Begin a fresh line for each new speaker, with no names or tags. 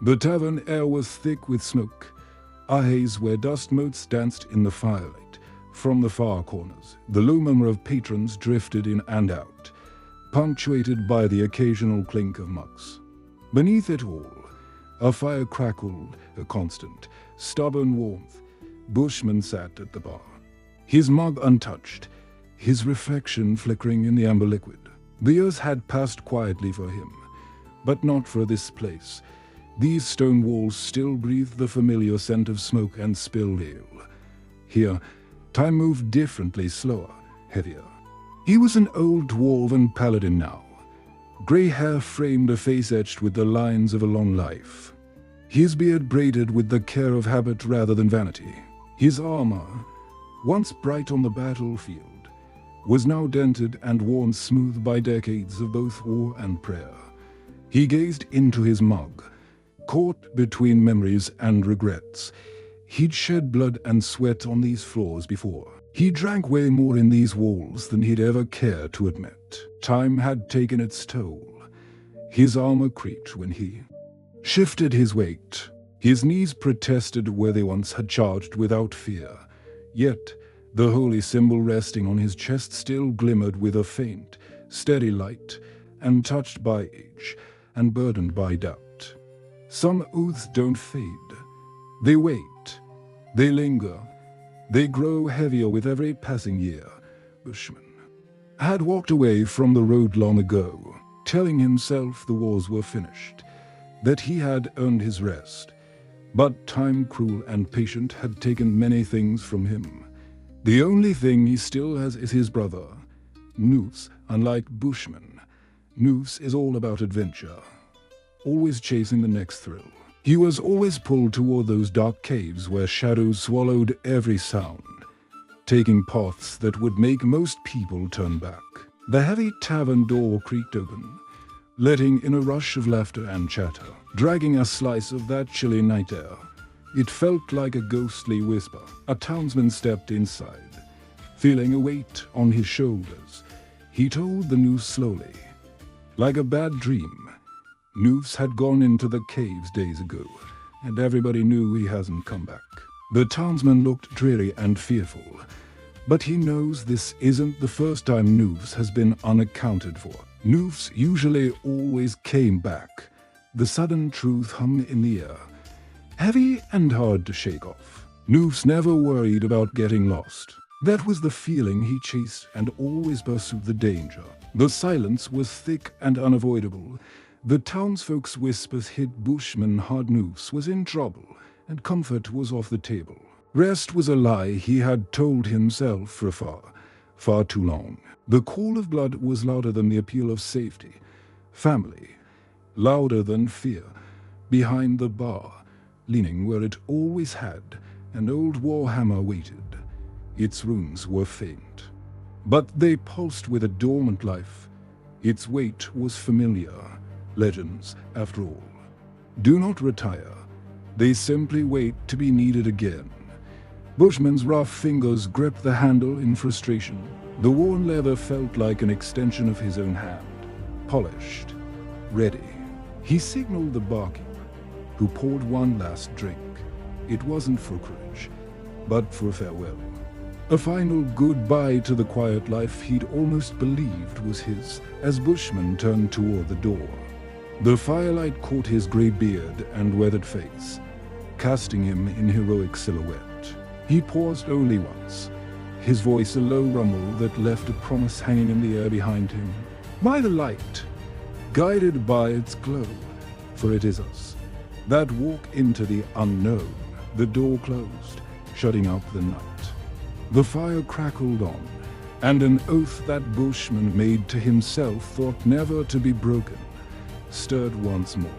The tavern air was thick with smoke, a haze where dust motes danced in the firelight. From the far corners, the low murmur of patrons drifted in and out, punctuated by the occasional clink of mugs. Beneath it all, a fire crackled, a constant, stubborn warmth. Bushman sat at the bar, his mug untouched, his reflection flickering in the amber liquid. The years had passed quietly for him, but not for this place. These stone walls still breathed the familiar scent of smoke and spilled ale. Here, time moved differently, slower, heavier. He was an old dwarven paladin now. Grey hair framed a face etched with the lines of a long life, his beard braided with the care of habit rather than vanity. His armor, once bright on the battlefield, was now dented and worn smooth by decades of both war and prayer. He gazed into his mug, caught between memories and regrets. He'd shed blood and sweat on these floors before. He drank way more in these walls than he'd ever cared to admit. Time had taken its toll. His armor creaked when he shifted his weight. His knees protested where they once had charged without fear. Yet, the holy symbol resting on his chest still glimmered with a faint, steady light, untouched by age and burdened by doubt. Some oaths don't fade. They wait. They linger. They grow heavier with every passing year. Bushman had walked away from the road long ago, telling himself the wars were finished, that he had earned his rest. But time, cruel and patient, had taken many things from him. The only thing he still has is his brother. Noose, unlike Bushman, Noose is all about adventure, always chasing the next thrill. He was always pulled toward those dark caves where shadows swallowed every sound, taking paths that would make most people turn back. The heavy tavern door creaked open, letting in a rush of laughter and chatter, dragging a slice of that chilly night air. It felt like a ghostly whisper. A townsman stepped inside, feeling a weight on his shoulders. He told the news slowly. Like a bad dream, Noose had gone into the caves days ago, and everybody knew he hasn't come back. The townsman looked dreary and fearful, but he knows this isn't the first time Noose has been unaccounted for. Noose usually always came back. The sudden truth hung in the air, heavy and hard to shake off. Noose never worried about getting lost. That was the feeling he chased and always pursued the danger. The silence was thick and unavoidable. The townsfolk's whispers hid Bushman hard. Noose was in trouble, and comfort was off the table. Rest was a lie he had told himself for far too long. The call of blood was louder than the appeal of safety, family, louder than fear. Behind the bar, leaning where it always had, an old warhammer waited. Its runes were faint, but they pulsed with a dormant life. Its weight was familiar. Legends, after all, do not retire. They simply wait to be needed again. Bushman's rough fingers gripped the handle in frustration. The worn leather felt like an extension of his own hand, polished, ready. He signaled the barkeep, who poured one last drink. It wasn't for courage, but for farewell. A final goodbye to the quiet life he'd almost believed was his, as Bushman turned toward the door. The firelight caught his grey beard and weathered face, casting him in heroic silhouette. He paused only once, his voice a low rumble that left a promise hanging in the air behind him. By the light, guided by its glow, for it is us that walk into the unknown. The door closed, shutting out the night. The fire crackled on, and an oath that Bushman made to himself, thought never to be broken, stirred once more.